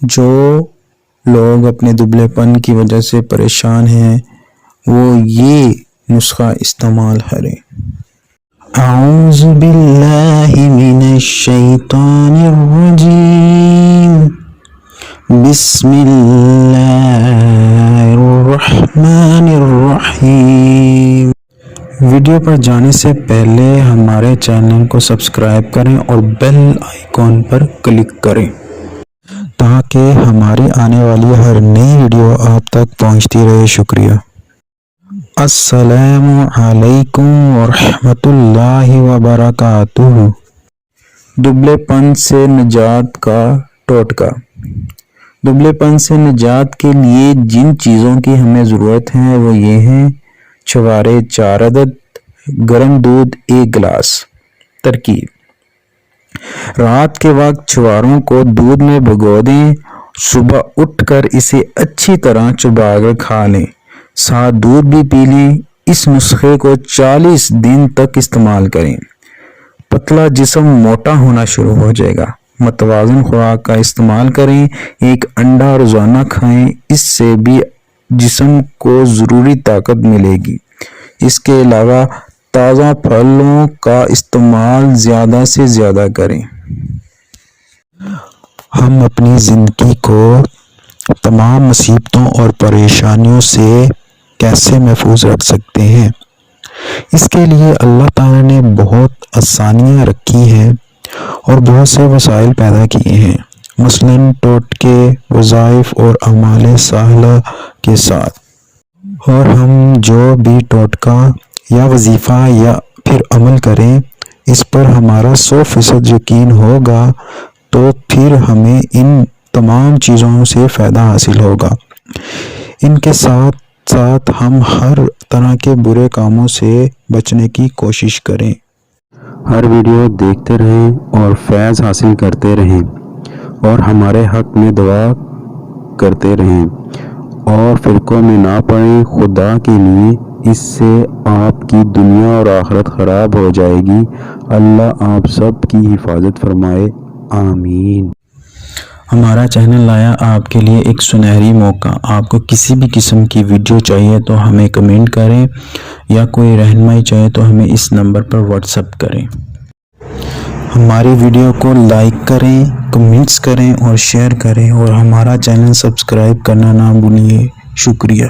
جو لوگ اپنے دبلے پن کی وجہ سے پریشان ہیں وہ یہ نسخہ استعمال کریں۔ اعوذ باللہ من الشیطان الرجیم، بسم اللہ الرحمن الرحیم۔ ویڈیو پر جانے سے پہلے ہمارے چینل کو سبسکرائب کریں اور بیل آئیکن پر کلک کریں تاکہ ہماری آنے والی ہر نئی ویڈیو آپ تک پہنچتی رہے۔ شکریہ۔ السلام علیکم ورحمۃ اللہ وبرکاتہ۔ دبلے پن سے نجات کا ٹوٹکا۔ دبلے پن سے نجات کے لیے جن چیزوں کی ہمیں ضرورت ہے وہ یہ ہیں: چھوارے 4 عدد، گرم دودھ 1 گلاس۔ ترکیب: رات کے وقت چھواروں کو دودھ میں بھگو دیں، صبح اٹھ کر اسے اچھی طرح چبا کر کھا لیں، ساتھ دودھ بھی پی لیں۔ اس نسخے کو 40 دن تک استعمال کریں، پتلا جسم موٹا ہونا شروع ہو جائے گا۔ متوازن خوراک کا استعمال کریں، 1 انڈا روزانہ کھائیں، اس سے بھی جسم کو ضروری طاقت ملے گی۔ اس کے علاوہ تازہ پھلوں کا استعمال زیادہ سے زیادہ کریں۔ ہم اپنی زندگی کو تمام مصیبتوں اور پریشانیوں سے کیسے محفوظ رکھ سکتے ہیں؟ اس کے لیے اللہ تعالیٰ نے بہت آسانیاں رکھی ہیں اور بہت سے وسائل پیدا کیے ہیں، مثلاً ٹوٹکے، وظائف اور اعمال صالحہ کے ساتھ۔ اور ہم جو بھی ٹوٹکا یا وظیفہ یا پھر عمل کریں اس پر ہمارا 100% یقین ہوگا تو پھر ہمیں ان تمام چیزوں سے فائدہ حاصل ہوگا۔ ان کے ساتھ ساتھ ہم ہر طرح کے برے کاموں سے بچنے کی کوشش کریں۔ ہر ویڈیو دیکھتے رہیں اور فیض حاصل کرتے رہیں اور ہمارے حق میں دعا کرتے رہیں اور فرقوں میں نہ پڑیں۔ خدا کے لیے اس سے آپ کی دنیا اور آخرت خراب ہو جائے گی۔ اللہ آپ سب کی حفاظت فرمائے، آمین۔ ہمارا چینل لایا آپ کے لیے ایک سنہری موقع۔ آپ کو کسی بھی قسم کی ویڈیو چاہیے تو ہمیں کمنٹ کریں یا کوئی رہنمائی چاہیے تو ہمیں اس نمبر پر واٹس ایپ کریں۔ ہماری ویڈیو کو لائک کریں، کمنٹس کریں اور شیئر کریں اور ہمارا چینل سبسکرائب کرنا نہ بھولیے۔ شکریہ۔